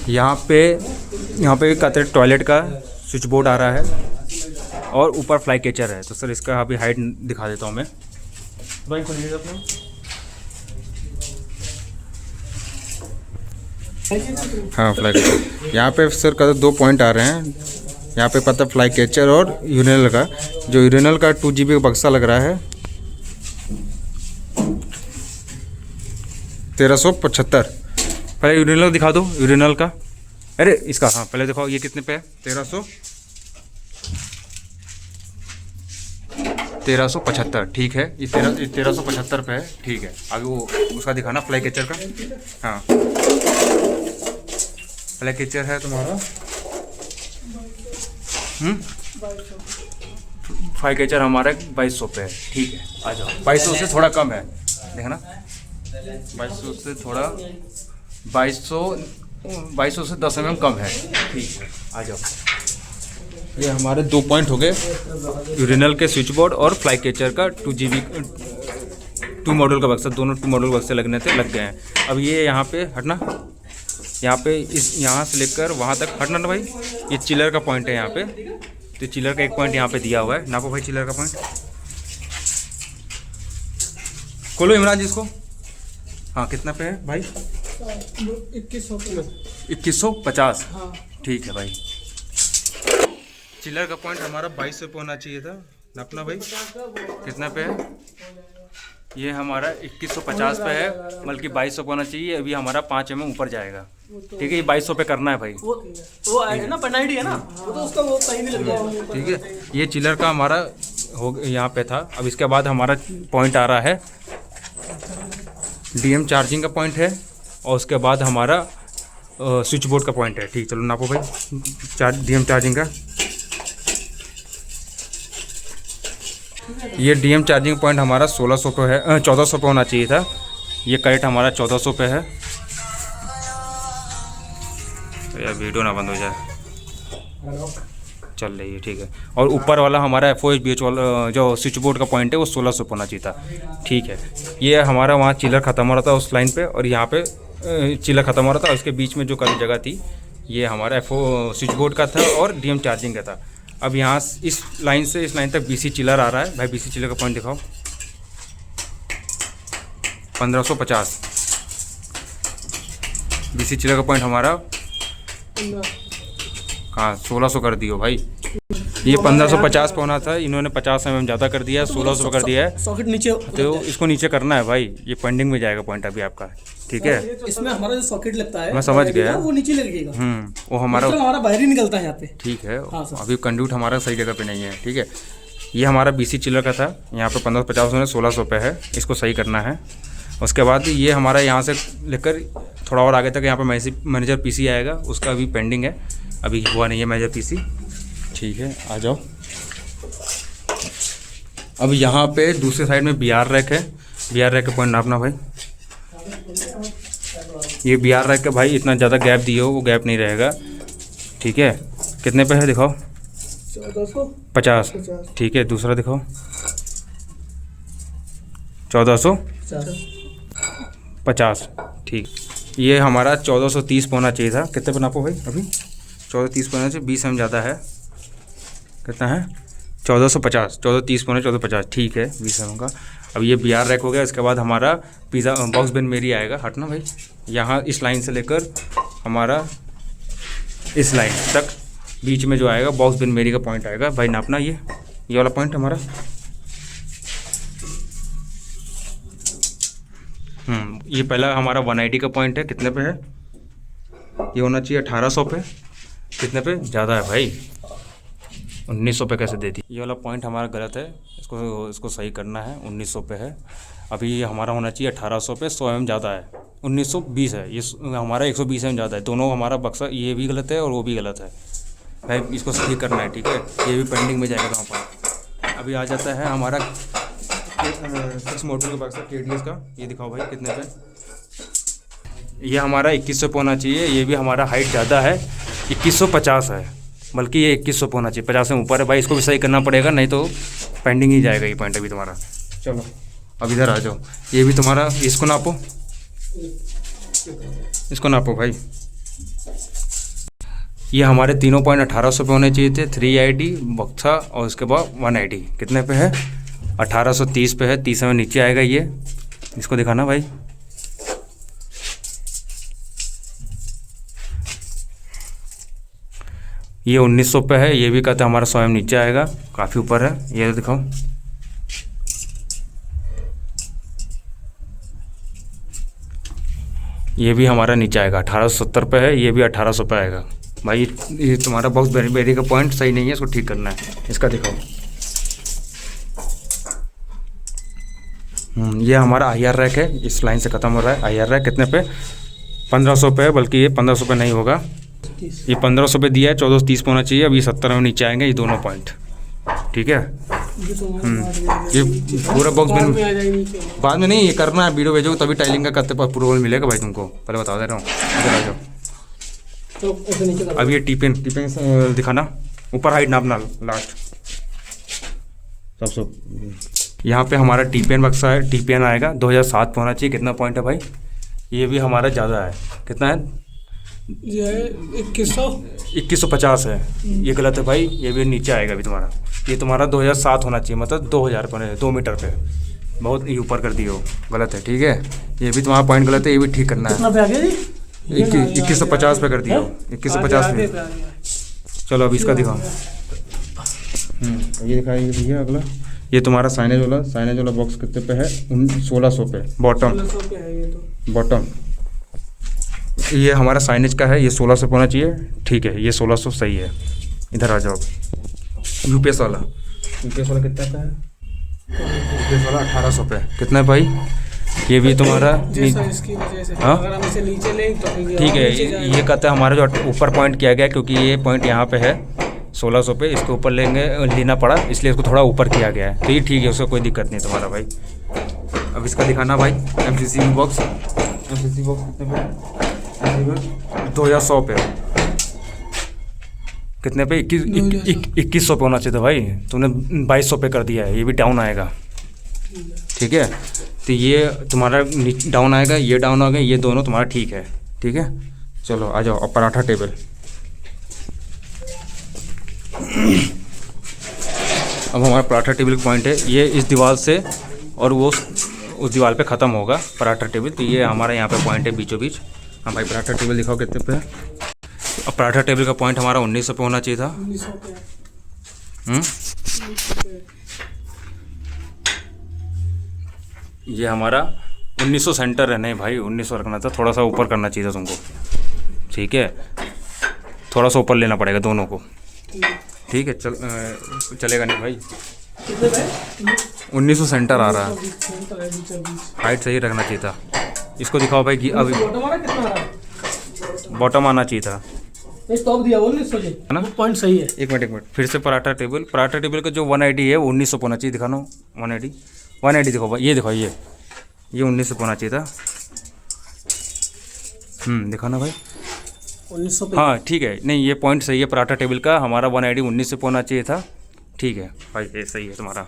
यहाँ पे एक टॉयलेट का स्विच बोर्ड आ रहा है और ऊपर फ्लाई कैचर है। तो सर इसका अभी हाइट दिखा देता हूँ मैं। भाई खोलिएगा अपना। हाँ, फ्लाई कैचर यहाँ पे सर का 2 पॉइंट आ रहे हैं। यहाँ पे पता फ्लाई कैचर और यूरिनल का, जो यूरिनल का 2 GB का बक्सा लग रहा है 1375। पहले यूरिनल दिखा दो, यूरिनल का। अरे इसका, हाँ पहले दिखाओ ये कितने पे है। 1375, ठीक है। ये 1375 पे है, ठीक है। आगे वो उसका दिखाना फ्लाई कैचर का। हाँ, फ्लाई कैचर है तुम्हारा फ्लाई कैचर हमारा 2200 पे है, ठीक है। आ जाओ, 2200 से थोड़ा कम है, देखना 2200 से थोड़ा 2200 से 10 mm कम है, ठीक है। आ जाओ, ये हमारे 2 पॉइंट हो गए, यूरिनल के स्विच बोर्ड और फ्लाई कैचर का 2 GB 2 मॉडल का बक्सा, दोनों 2 मॉडल बक्से लगने से लग गए हैं। अब ये यहाँ पे हटना, यहाँ पे यहाँ से लेकर वहाँ तक हटना ना भाई। ये चिलर का पॉइंट है यहाँ पे, तो चिलर का एक पॉइंट यहाँ पे दिया हुआ है। नापो भाई चिलर का पॉइंट, खोलो इमरान जी इसको। हाँ, कितना पे है भाई? 2150, हाँ। ठीक है भाई। चिलर का पॉइंट हमारा 2200 पे होना चाहिए था। नापना भाई, कितना पे है? ये हमारा 2150 पे है, बल्कि 2200 पे होना चाहिए। अभी हमारा 5 mm ऊपर जाएगा, ठीक है। ये 2200 पे करना है भाई। वो है ना, पेनाल्टी है ना, वो तो उसका वो कहीं नहीं लग जाएगा, ठीक है। ये चिलर का हमारा हो यहाँ पे था। अब इसके बाद हमारा पॉइंट आ रहा है DM चार्जिंग का पॉइंट है, और उसके बाद हमारा स्विच बोर्ड का पॉइंट है, ठीक। चलो नापो भाई DM चार्जिंग का। ये DM चार्जिंग पॉइंट हमारा 1600 पे है, 1400 पे होना चाहिए था। ये करेक्ट हमारा 1400 पे है। तो यार वीडियो ना बंद हो जाए, चल रही है, ठीक है। और ऊपर वाला हमारा FOHBH वाला जो स्विच बोर्ड का पॉइंट है वो 1600 पे होना चाहिए था, ठीक है। ये हमारा वहाँ चिलर ख़त्म हो रहा था उस लाइन पे, और यहाँ पे चिलर ख़त्म हो रहा था। उसके बीच में जो खाली जगह थी ये हमारा स्विच बोर्ड का था और DM चार्जिंग का था। अब यहाँ इस लाइन से इस लाइन तक BC चिलर आ रहा है भाई। BC चिलर का पॉइंट दिखाओ, 1550। BC चिलर का पॉइंट हमारा कहाँ 1600 कर दियो भाई। ये 1550 पे होना था, इन्होंने 50 mm ज़्यादा कर दिया है, 1600 कर दिया है। सॉकेट नीचे, तो इसको नीचे करना है भाई। ये पेंडिंग में जाएगा पॉइंट अभी आपका, ठीक है। इसमें हमारा जो सॉकेट लगता है, मैं समझ गया, वो नीचे लगेगा। वो हमारा बाहर ही निकलता है यहाँ पे, ठीक है। हाँ, अभी कंड्यूट हमारा सही जगह पे नहीं है, ठीक है। ये हमारा BC चिलर का था, यहाँ पे 1550 में 1600 पे है, इसको सही करना है। उसके बाद ये हमारा यहाँ से लेकर थोड़ा और आगे तक यहाँ पे मैनेजर PC आएगा, उसका अभी पेंडिंग है, अभी हुआ नहीं है मैनेजर PC, ठीक है। आ जाओ, अब यहाँ पे दूसरे साइड में BR रैक है। BR रैक का पॉइंट नापना भाई। ये BR रैक का भाई इतना ज़्यादा गैप दिए हो, वो गैप नहीं रहेगा, ठीक है। कितने पे है दिखाओ? 1450, ठीक है। दूसरा दिखाओ, 1450, ठीक। ये हमारा 1430 पे होना चाहिए था। कितने पे नापो भाई? अभी 1430 पे होना चाहिए, 20 mm ज़्यादा है। कितना है? 1450, 1430 पे होना 1450, ठीक है, 20 mm का। अब ये BR रैक हो गया। इसके बाद हमारा पिज़्ज़ा बॉक्स बिन मेरी आएगा, हटना भाई। यहाँ इस लाइन से लेकर हमारा इस लाइन तक बीच में जो आएगा बॉक्स बिन मेरी का पॉइंट आएगा भाई। नापना ये वाला पॉइंट हमारा, ये पहला हमारा 180 का पॉइंट है। कितने पे है? ये होना चाहिए 1800 पे। कितने पे? ज़्यादा है भाई, 1900 पे कैसे दे दी? ये वाला पॉइंट हमारा गलत है, इसको सही करना है। 1900 पे है, अभी ये हमारा होना चाहिए 1800 पे। 100 mm ज़्यादा है, 1920 है। ये हमारा 120 mm ज़्यादा है। दोनों हमारा बक्सा ये भी गलत है और वो भी गलत है भाई, इसको सही करना है, ठीक है। ये भी पेंडिंग में जाएगा वहाँ पर। अभी आ जाता है हमारा 6 मॉडल का बक्सा KDS का। ये दिखाओ भाई कितने पे? ये हमारा 2100 पे होना चाहिए। ये भी हमारा हाइट ज़्यादा है, 2150 है, बल्कि ये 2100 पे होना चाहिए, 50 से ऊपर है भाई। इसको भी सही करना पड़ेगा, नहीं तो पेंडिंग ही जाएगा ये पॉइंट अभी तुम्हारा। चलो अब इधर आ जाओ, ये भी तुम्हारा, इसको नापो। इसको नापो भाई। ये हमारे तीनों पॉइंट 1800 पे होने चाहिए थे। 380 बक्सा और उसके बाद 180 कितने पे है? 1830 पे है। 30 में नीचे आएगा ये। इसको दिखाना भाई। ये 1900 पे है। ये भी कहते हैं हमारा 100 नीचे आएगा, काफ़ी ऊपर है। ये दिखाओ। ये भी हमारा नीचे आएगा, 1870 पे है। ये भी 1800 पे आएगा। भाई ये तुम्हारा बॉक्स बेरी का पॉइंट सही नहीं है, इसको ठीक करना है। इसका दिखाओ। ये हमारा IR रैक है, इस लाइन से ख़त्म हो रहा है। IR रैक कितने पे? 1500 पे है, बल्कि ये 1500 पे नहीं होगा। ये 1500 पे दिया है, 1430 पे होना चाहिए। अब ये 70 में नीचे आएंगे ये दोनों पॉइंट, ठीक है। ये पूरा बॉक्स बाद में नहीं, ये करना है, वीडियो भेजोगे तभी टाइलिंग का करते पर अप्रूवल मिलेगा भाई तुमको, पहले बता दे रहा हूँ। इधर आ जाओ। अब ये टीपेन दिखाना, ऊपर हाइट नापना लास्ट सब। यहाँ पे हमारा टीपेन बक्सा है। टीपेन आएगा 2007 पे होना चाहिए। कितना पॉइंट है भाई? ये भी हमारा ज़्यादा है। कितना है? ये 2150 है। ये गलत है भाई, ये भी नीचे आएगा अभी तुम्हारा। ये तुम्हारा 2007 होना चाहिए, मतलब 2000 पे, 2 मीटर पे। बहुत ही ऊपर कर दिए हो, गलत है, ठीक है। ये भी तुम्हारा पॉइंट गलत है, ये भी ठीक करना है। 2150 पे कर दिया हो, 2150 पे। चलो अब इसका दिखाओ। ये दिखाइए भैया अगला। ये तुम्हारा साइनेज वाला बॉक्स कितने पे है? 1600 पे बॉटम। ये हमारा साइनेज का है, ये 1600 पे होना चाहिए, ठीक है। ये 1600 सही है। इधर आ जाओ। यूपीएस वाला कितना का है? यूपीएस वाला 1800 पे। कितना है भाई? ये भी तुम्हारा हाँ ठीक है। ये कहता है हमारा जो ऊपर पॉइंट किया गया, क्योंकि ये पॉइंट यहाँ पे है 1600 पे, इसके ऊपर लेना पड़ा, इसलिए इसको थोड़ा ऊपर किया गया है। तो ये ठीक है, उसका कोई दिक्कत नहीं तुम्हारा भाई। अब इसका दिखाना भाई। MCC बॉक्स कितने पे है? 2100 पे। कितने पे? 2100 पे होना चाहिए था भाई, तुमने 2200 पे कर दिया है। ये भी डाउन आएगा, ठीक है। तो ये तुम्हारा डाउन आएगा, ये डाउन आ गया, ये दोनों तुम्हारा ठीक है, ठीक है। चलो आ जाओ। अब पराठा टेबल। अब हमारा पराठा टेबल का पॉइंट है, ये इस दीवार से और वो उस दीवार पे ख़त्म होगा पराठा टेबल। तो ये हमारा यहाँ पे पॉइंट है बीचों बीच। हाँ भाई पराठा टेबल दिखाओ कितने पे है। अब पराठा टेबल का पॉइंट हमारा 1900 पे होना चाहिए था। ये हमारा 1900 सेंटर है। नहीं भाई 1900 रखना था, थोड़ा सा ऊपर करना चाहिए था तुमको, ठीक है। थोड़ा सा ऊपर लेना पड़ेगा दोनों को, ठीक है। चलेगा नहीं भाई। 1900 सेंटर आ रहा है, हाइट सही रखना चाहिए था। इसको दिखाओ भाई। अभी बॉटम आना चाहिए था, है ना? पॉइंट सही है। एक मिनट फिर से। पराठा टेबल का जो 180 है वो 1900 होना चाहिए। दिखाना 180 दिखाओ भाई। ये दिखाओ, ये 1900 होना चाहिए था। दिखाना भाई। 1900 पे। हाँ ठीक है। नहीं ये पॉइंट सही है पराठा टेबल का। हमारा 180 1900 होना चाहिए था, ठीक है भाई। ये सही है तुम्हारा।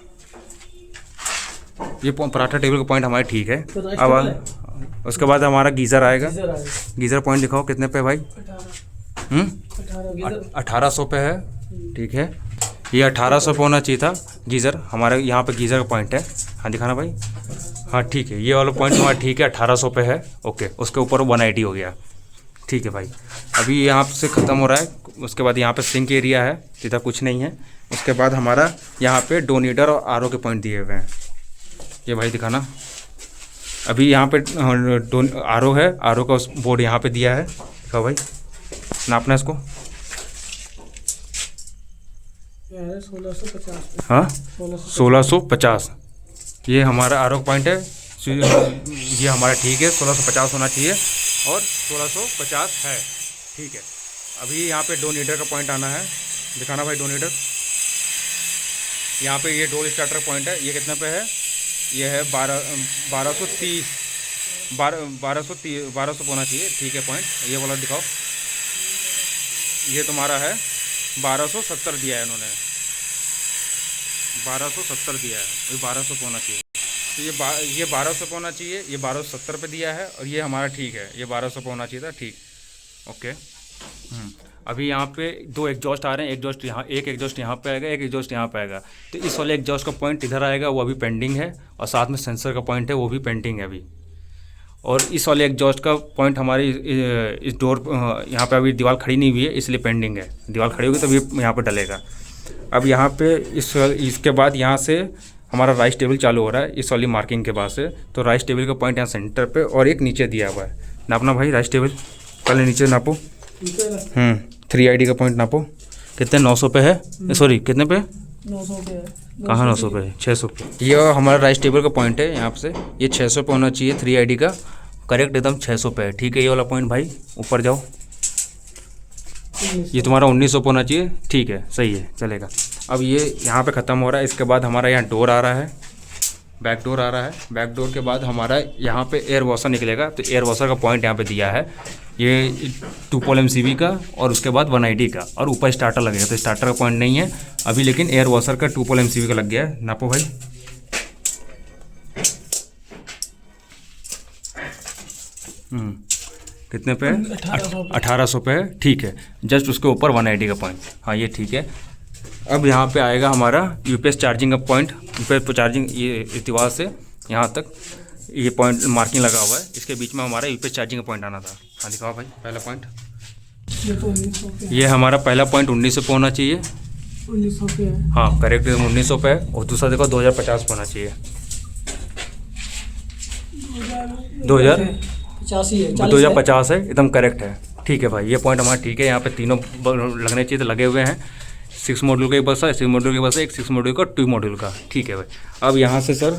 ये पराठा टेबल का पॉइंट हमारा ठीक है। अब उसके बाद हमारा गीज़र आएगा। गीज़र पॉइंट दिखाओ कितने पे भाई? 1800 पे है, ठीक है। ये 1800 पे होना चाहिए था गीज़र। हमारे यहाँ पे गीज़र का पॉइंट है। हाँ दिखाना भाई। हाँ ठीक है, ये वाला पॉइंट हमारा ठीक है, 1800 पे है, ओके। उसके ऊपर 180 हो गया, ठीक है भाई। अभी यहाँ से ख़त्म हो रहा है। उसके बाद यहाँ पे सिंक एरिया है, सीधा कुछ नहीं है। उसके बाद हमारा यहाँ पे डोनेटर और आरओ के पॉइंट दिए हुए हैं। ये भाई दिखाना। अभी यहाँ पे आरओ है, आरओ का उस बोर्ड यहाँ पे दिया है। दिखाओ भाई, नापना इसको। 1650। हाँ 1650। ये हमारा आरओ पॉइंट है। ये हमारा ठीक है, 1650 होना चाहिए और 1650 है, ठीक है। अभी यहाँ पे डोनेटर का पॉइंट आना है। दिखाना भाई डोनेटर। यहाँ पे ये डोर स्टार्टर पॉइंट है। ये कितने पे है? ये है 1230 होना चाहिए, ठीक है पॉइंट। ये वाला दिखाओ। ये तुम्हारा है 1270 दिया है इन्होंने, 1270 दिया है। ये 1200 होना चाहिए, तो ये 1200 पे होना चाहिए, ये 1270 पे दिया है और ये हमारा ठीक है, ये 1200 पे होना चाहिए था, ठीक। ओके। अभी यहाँ पे दो एग्जॉस्ट आ रहे हैं, एग्जॉस्ट यहाँ, एक एग्जॉस्ट यहाँ पे आएगा, एक एग्जॉस्ट यहाँ पे आएगा। तो इस वाले एग्जॉस्ट का पॉइंट इधर आएगा, वो अभी पेंडिंग है, और साथ में सेंसर का पॉइंट है वो भी पेंडिंग है अभी। और इस वाले एग्जॉस्ट का पॉइंट हमारी इस डोर यहाँ पे अभी दीवार खड़ी नहीं हुई है, इसलिए पेंडिंग है। दीवार खड़ी होगी तभी यहाँ पे डलेगा। अब यहाँ पे इसके बाद यहाँ से हमारा राइस टेबल चालू हो रहा है, इस वाली मार्किंग के बाद से। तो राइस टेबल का पॉइंट यहाँ सेंटर पे और एक नीचे दिया हुआ है। नापना भाई राइस टेबल, पहले नीचे नापो। 3ID का पॉइंट नापो, कितने 900 पे है, सॉरी कितने पे, 900 पे है। कहाँ 900 पे है, 600 पे। ये हमारा राइस टेबल का पॉइंट है, यहाँ से ये 600 पे होना चाहिए 3ID का, करेक्ट एकदम 600 पे है, ठीक है। ये वाला पॉइंट भाई ऊपर जाओ, ये तुम्हारा 1900 पे होना चाहिए, ठीक है, सही है, चलेगा। अब ये यहाँ पे ख़त्म हो रहा है। इसके बाद हमारा यहाँ डोर आ रहा है, बैक डोर आ रहा है। बैक डोर के बाद हमारा यहाँ पे एयर वॉशर निकलेगा। तो एयर वॉशर का पॉइंट यहाँ पे दिया है, ये 2 पोल MCB का और उसके बाद 1ID का, और ऊपर स्टार्टर लगेगा। तो स्टार्टर का पॉइंट नहीं है अभी, लेकिन एयर वॉशर का 2 पोल MCB का लग गया है। नापो भाई, कितने पे है, 1800 पे है, ठीक है। जस्ट उसके ऊपर 1ID का पॉइंट, हाँ ये ठीक है। अब यहाँ पे आएगा हमारा UPS चार्जिंग का पॉइंट। UPS चार्जिंग ये इस दीवार से यहाँ तक ये पॉइंट मार्किंग लगा हुआ है, इसके बीच में हमारा UPS चार्जिंग का पॉइंट आना था। हाँ दिखाओ भाई पहला पॉइंट, ये तो 1900 पे है। ये हमारा पहला पॉइंट 1900 पे होना चाहिए, 1900 पे है। हाँ करेक्ट 1900 पे है। और दूसरा देखो 2050 पे होना चाहिए, 2050 है, एकदम करेक्ट है, ठीक है भाई। ये पॉइंट हमारा ठीक है। यहाँ पे तीनों लगने चाहिए, तो लगे हुए हैं। 6 मॉड्यूल का एक बस है, 6 मॉड्यूल के बस है, एक 6 मॉड्यूल का 2 मॉड्यूल का, ठीक है भाई। अब यहाँ से सर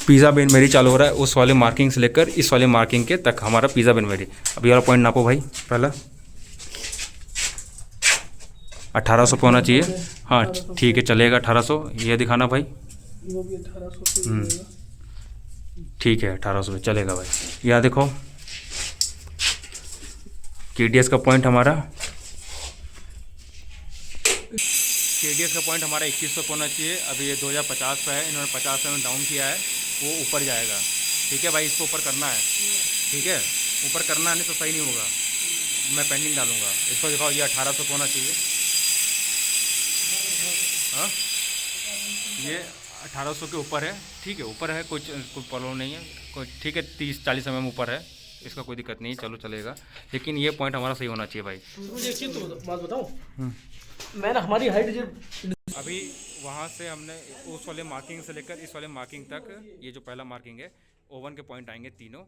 पिज़्ज़ा बेन मेरी चालू हो रहा है, उस वाले मार्किंग से लेकर इस वाले मार्किंग के तक हमारा पिज़्ज़ा बेन मेरी। अब ये वाला पॉइंट नापो भाई, पहला 1800 पे होना चाहिए, हाँ ठीक है चलेगा 1800। ये दिखाना भाई, वो भी 1800 पे मिलेगा। ठीक है 1800 पे चलेगा भाई। यहाँ देखो KDS का पॉइंट हमारा, KDS का पॉइंट हमारा 2100 पे होना चाहिए। अभी ये 2050 पे है, इन्होंने 50 में डाउन किया है, वो ऊपर जाएगा, ठीक है भाई। इसको ऊपर करना है, ठीक है, ऊपर करना नहीं तो सही नहीं होगा, मैं पेंडिंग डालूंगा। इसको दिखाओ, ये 1800 पे होना चाहिए, हाँ ये 1800 के ऊपर है, ठीक है ऊपर है, कोई प्रॉब्लम नहीं है, कोई ठीक है। 30-40 mm ऊपर है, इसका कोई दिक्कत नहीं है, चलो चलेगा। लेकिन ये पॉइंट हमारा सही होना चाहिए भाई। मुझे एक चीज़ तो बात बताऊँ, मैं ना हमारी हाइट जो अभी वहाँ से हमने उस वाले मार्किंग से लेकर इस वाले मार्किंग तक, ये जो पहला मार्किंग है, ओवन के पॉइंट आएंगे तीनों,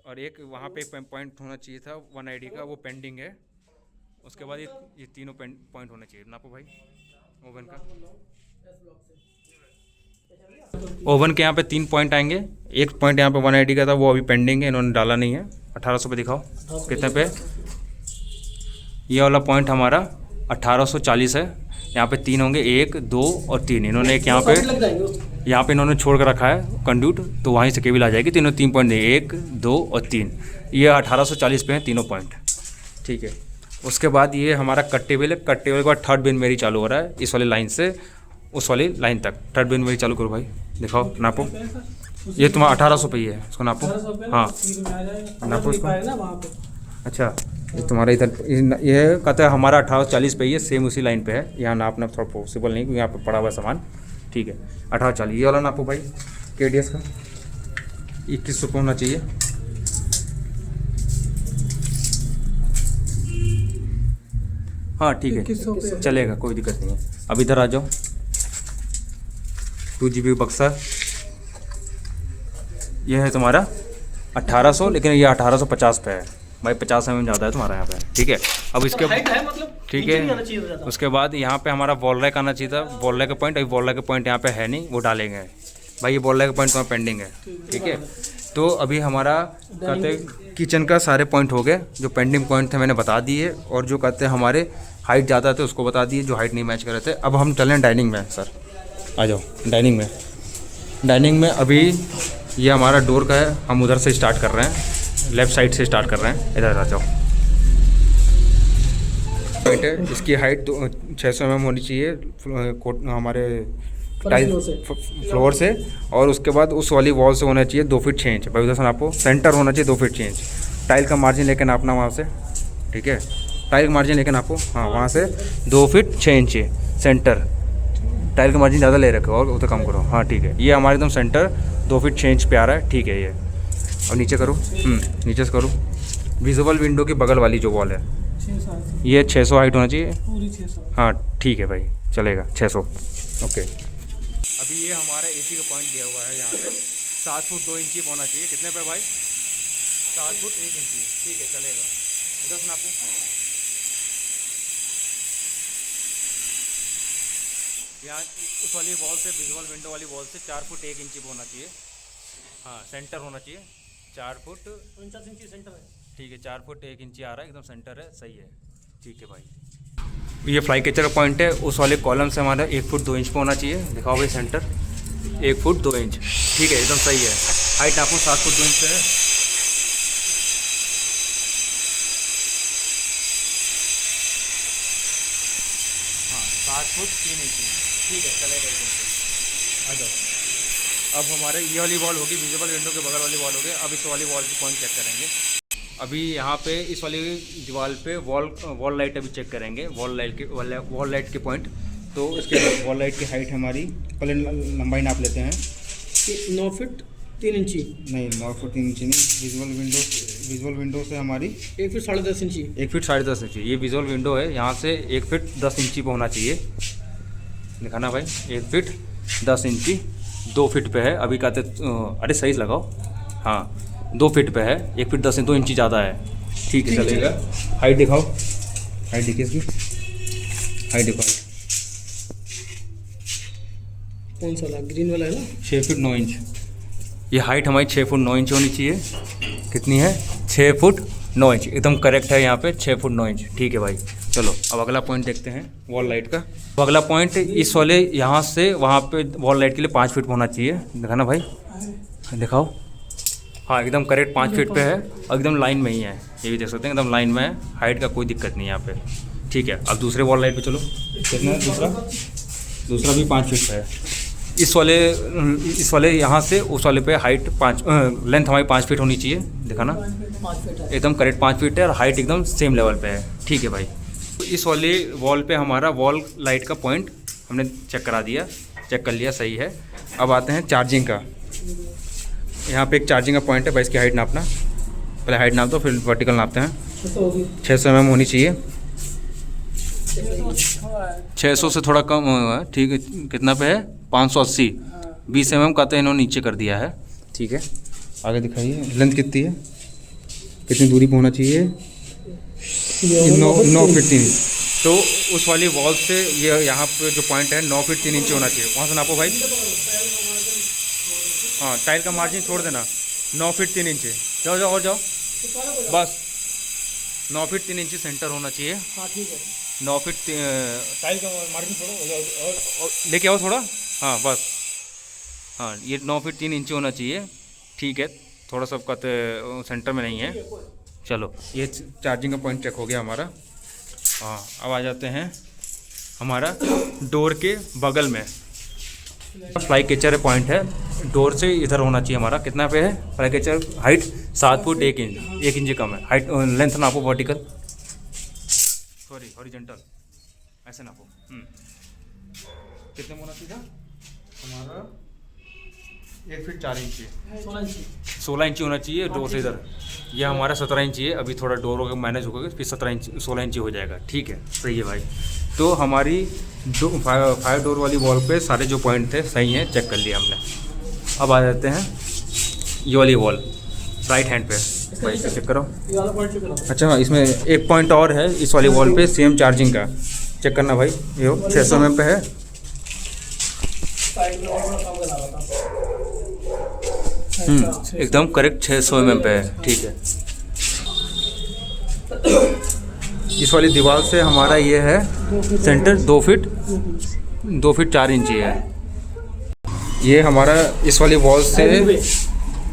और एक वहाँ पे एक पॉइंट होना चाहिए था 1ID का, वो पेंडिंग है। उसके बाद ये तीनों पॉइंट होने चाहिए। नापो भाई ओवन का, ओवन के यहाँ पे 3 पॉइंट आएंगे। एक पॉइंट यहाँ पे 1ID का था, वो अभी पेंडिंग है, इन्होंने डाला नहीं है। 1800 पे दिखाओ कितने पे, ये वाला पॉइंट हमारा 1840 है। यहाँ पे 3 होंगे, 1, 2 और 3। इन्होंने एक यहाँ पे इन्होंने छोड़ कर रखा है कंड्यूट, तो वहीं से केबल आ जाएगी। तीनों 3 पॉइंट, 1, 2 और 3, ये 1840 पे हैं तीनों पॉइंट, ठीक है। उसके बाद ये हमारा कट टेबल है, कट टेबल के बाद थर्ड बिन मेरी चालू हो रहा है, इस वाली लाइन से उस वाली लाइन तक। थर्ड बिन मेरी चालू करो भाई, दिखाओ नापो, ये तुम्हारा 1800 पे ही है, इसको नापो, हाँ नापो इसको। अच्छा ये तुम्हारा इधर ये कहता है हमारा 1840 पे ही है, सेम उसी लाइन पे है। यहाँ नापना थोड़ा पॉसिबल नहीं, क्योंकि यहाँ पे पड़ा हुआ है सामान, ठीक है। 1840 ये वाला नापो भाई, KDS का 2100 पे होना चाहिए। हाँ ठीक है चलेगा, कोई दिक्कत नहीं है। अब इधर आ जाओ, 2 GB बक्सा, ये है तुम्हारा 1800, लेकिन ये 1850 पे है भाई, 50 mm ज़्यादा है तुम्हारा यहाँ पे, ठीक है। अब इसके ठीक है, उसके बाद यहाँ पे हमारा वॉल रैक आना चाहिए था, वॉल रैक का पॉइंट। अभी वॉल रैक का पॉइंट यहाँ पे है नहीं, वो डालेंगे भाई। ये वॉल रैक का पॉइंट तुम्हारा पेंडिंग है, ठीक है। तो अभी हमारा कहते किचन का सारे पॉइंट हो गए, जो पेंडिंग पॉइंट थे मैंने बता दिए, और जो कहते हैं हमारे हाइट ज़्यादा थे उसको बता दिए, जो हाइट नहीं मैच कर रहे थे। अब हम चलें डाइनिंग में, सर आ जाओ डाइनिंग में। डाइनिंग में अभी ये हमारा डोर का है, हम उधर से स्टार्ट कर रहे हैं, लेफ़्ट साइड से स्टार्ट कर रहे हैं। इधर आ जाओ, हाइट है इसकी, हाइट 600 mm होनी चाहिए हमारे फ्लोर से, और उसके बाद उस वाली वॉल से होना चाहिए 2 फीट 6 इंच। भाई उधर से नापो, सेंटर होना चाहिए 2 फीट 6 इंच। टाइल का मार्जिन लेके नापना वहाँ से, ठीक है, टाइल का मार्जिन लेके नापो, हाँ वहाँ से 2 फीट 6 इंच सेंटर। टाइल का मार्जिन ज़्यादा ले रखो और उधर कम करो, हाँ ठीक है। ये हमारे एकदम सेंटर 2 फीट 6 इंच पे आ रहा है, ठीक है ये। और नीचे करो, नीचे से करो। विजुअल विंडो के बगल वाली जो वॉल है ये 600 हाइट होना चाहिए पूरी 600। हाँ ठीक है भाई, चलेगा 600। ओके, अभी ये हमारा एसी का पॉइंट दिया हुआ है यहाँ पे 7 फुट 2 इंची होना चाहिए। कितने पे भाई? 7 फुट 1 इंची, ठीक है चलेगा। इधर से नापो, यहाँ उस वाली वॉल से, विजुअल विंडो वाली वॉल से 4 फुट 1 इंची होना चाहिए। हाँ सेंटर होना चाहिए 4 फुट 49 इंची सेंटर है। ठीक है, 4 फुट 1 इंची आ रहा है, एकदम सेंटर है, सही है, ठीक है भाई। ये फ्लाई कैचर का पॉइंट है, उस वाले कॉलम से हमारा 1 फुट 2 इंच पे होना चाहिए। दिखाओ भाई सेंटर 1 फुट 2 इंच, ठीक है एकदम सही है। हाइट आपको 7 फुट 2 इंच पे है। हाँ 7 फुट 3 इंच, ठीक है चलेगा एकदम से। आ जाओ, अब हमारे ये वाली वॉल होगी, विजुअल विंडो के बगल वाली वॉल हो गई। अब इस वाली वॉल की पॉइंट चेक करेंगे। अभी यहाँ पे इस वाली दीवार पे वॉल लाइट अभी चेक करेंगे, वॉल लाइट के पॉइंट। तो इसके वॉल लाइट की हाइट हमारी, पहले लंबाई नाप लेते हैं। 9 फीट 3 इंची नहीं 9 फुट 3 इंची नहीं, विजुअल विंडो से हमारी 1 फीट 10.5 इंची। 1 फीट 10.5 इंची, ये विजुअल विंडो है, यहाँ से 1 फीट 10 इंची पे होना चाहिए। दिखाना भाई, 1 फीट 10 इंची 2 फीट पे है अभी कहते, अरे सही से लगाओ, हाँ 2 फीट पे है, 1 फीट 10 2 इंची ज़्यादा है, ठीक है चलेगा। हाइट दिखाओ, हाइट देखिए इसकी, हाइट दिखाओ। कौन सा वाला? ग्रीन वाला है ना? 6 फुट 9 इंच, ये हाइट हमारी 6 फुट 9 इंच होनी चाहिए। कितनी है? 6 फुट 9 इंच, एकदम करेक्ट है यहाँ पे 6 फुट 9 इंच, ठीक है भाई। चलो अब अगला पॉइंट देखते हैं वॉल लाइट का। तो अगला पॉइंट इस वाले यहाँ से वहाँ पे वॉल लाइट के लिए 5 फीट होना चाहिए। दिखाना भाई, दिखाओ, हाँ एकदम करेक्ट 5 फीट पे है और एकदम लाइन में ही है, ये भी देख सकते हैं एकदम लाइन में है। हाइट का कोई दिक्कत नहीं है यहाँ पे, ठीक है। अब दूसरे वॉल लाइट पे चलो, कितना दूसरा भी 5 फीट पे है। इस वाले यहाँ से उस वाले पे हाइट 5, लेंथ हमारी 5 फीट होनी चाहिए। दिखाना, 5 फीट है एकदम करेक्ट 5 फीट है और हाइट एकदम सेम लेवल पे है, ठीक है भाई। तो इस वाले वॉल पे हमारा वॉल लाइट का पॉइंट हमने चेक करा दिया, चेक कर लिया, सही है। अब आते हैं चार्जिंग का। यहाँ पे एक चार्जिंग का पॉइंट है भाई, इसकी हाइट नापना, पहले हाइट नाप दो फिर वर्टिकल नापते हैं। 600 mm होनी चाहिए, 600 से थोड़ा कम होगा, ठीक है। कितना पे है? 580, 20 mm कहते हैं इन्होंने नीचे कर दिया है, ठीक है। आगे दिखाइए, लेंथ कितनी है, कितनी दूरी पे होना चाहिए? 9 फीट 3 इंच। तो उस वाली वॉल से ये यहाँ पे जो पॉइंट है 9 फीट 3 इंच होना चाहिए, वहाँ से नापो भाई। हाँ टाइल का मार्जिन छोड़ देना, 9 फीट 3 इंच, जाओ जाओ और जाओ, बस 9 फीट 3 इंच सेंटर होना चाहिए। हाँ ठीक है, 9 फीट टाइल का मार्जिन छोड़ो और लेके आओ थोड़ा, हाँ बस, हाँ ये 9 फीट 3 इंच होना चाहिए, ठीक है। थोड़ा सा कहते सेंटर में नहीं है। चलो ये चार्जिंग का पॉइंट चेक हो गया हमारा। हाँ अब आ जाते हैं हमारा डोर के बगल में फ्लाई कैचर पॉइंट है, डोर से इधर होना चाहिए हमारा। कितना पे है fly catcher? Height 7 foot 1 inch, 1 inch कम है हाइट। लेंथ नापो वर्टिकल, सॉरी हॉरिजॉन्टल, ऐसे नापो। कितने में होना चाहिए हमारा? 1 फीट 4 इंची, 16 इंची होना चाहिए डोर से इधर। ये हमारा 17 इंची है, अभी थोड़ा डोर होगा मैनेज होगा, फिर 17 इंच 16 इंची हो जाएगा, ठीक है सही है भाई। तो हमारी 5 डोर वाली वॉल पे सारे जो पॉइंट थे सही हैं, चेक कर लिया हमने। अब आ जाते हैं ये वाली वॉल राइट हैंड पे, भाई चेक करो। अच्छा इसमें एक पॉइंट और है इस वाली वॉल पे सेम चार्जिंग का, चेक करना भाई। ये 600 mm पे है, एकदम करेक्ट 600 mm पे है, ठीक है। इस वाली दीवार से हमारा ये है सेंटर 2 फीट 4 इंची है। ये हमारा इस वाली वॉल से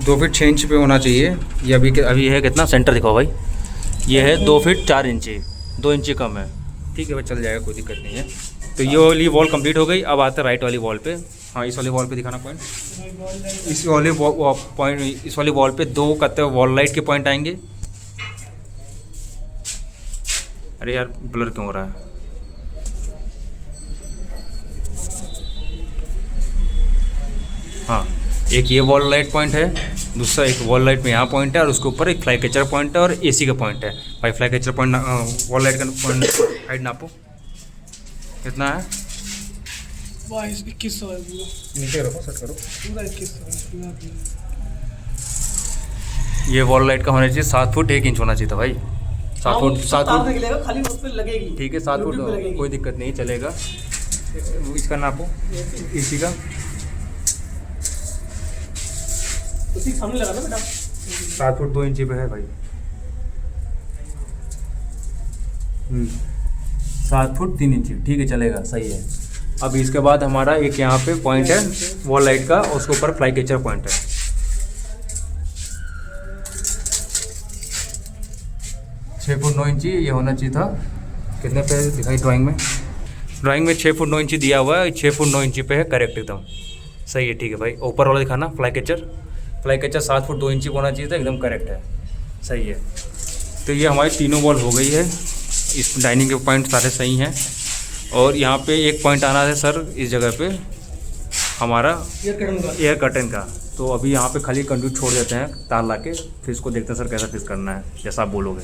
2 फीट 6 इंच पे होना चाहिए। ये अभी है कितना? सेंटर दिखाओ भाई, ये है 2 फीट 4 इंची, 2 इंची कम है, ठीक है भाई चल जाएगा, कोई दिक्कत नहीं है। तो ये वाली वॉल कंप्लीट हो गई। अब आते हैं राइट वाली वॉल पे। हाँ इस वाले वॉल पे दिखाना पॉइंट। इस वाले पॉइंट, इस वाले वॉल पे 2 कहते हैं वॉल लाइट के पॉइंट आएंगे। अरे यार ब्लर क्यों हो रहा है? हाँ एक ये वॉल लाइट पॉइंट है, दूसरा एक वॉल लाइट में यहाँ पॉइंट है और उसके ऊपर एक फ्लाई कैचर पॉइंट है और एसी का पॉइंट है। भाई fly catcher point wall light का पॉइंट हाइट नापो कितना है? 2100 है पूरा। नीचे रखो, सेट करो। पूरा 2100 है। ये वॉल लाइट का होना चाहिए 7 फुट 1 इंच होना चाहिए था भाई। 7 फुट 7 फुट निकलेगा, खाली उस पे लगेगी। ठीक है 7 फुट YouTube पे लगेगी। कोई दिक्कत नहीं चलेगा। इसका नापो एसी का। उसी के सामने लगा ना बेटा। 7 फुट 2 इंची पे है भाई। 7 फुट 3 इंची ठीक है चलेगा, सही है। अब इसके बाद हमारा एक यहाँ पे पॉइंट है वॉल लाइट का, उसके ऊपर फ्लाई कैचर पॉइंट है। 6 फुट 9 इंची ये होना चाहिए था। कितने पे दिखाई ड्राइंग में? ड्राइंग में 6 फुट 9 इंची दिया हुआ है, 6 फुट 9 इंची पे है, करेक्ट एकदम सही है। ठीक है भाई ऊपर वाला दिखाना फ्लाई कैचर 7 फुट 2 इंची होना चाहिए था, एकदम करेक्ट है, सही है। तो ये हमारी तीनों वॉल हो गई है। इस डाइनिंग के पॉइंट सारे सही हैं और यहाँ पे एक पॉइंट आना है सर इस जगह पे हमारा एयर कर्टन का। तो अभी यहाँ पे खाली कंडक्ट छोड़ देते हैं तार ला के, फिर इसको देखते हैं सर कैसा फिक्स करना है जैसा आप बोलोगे।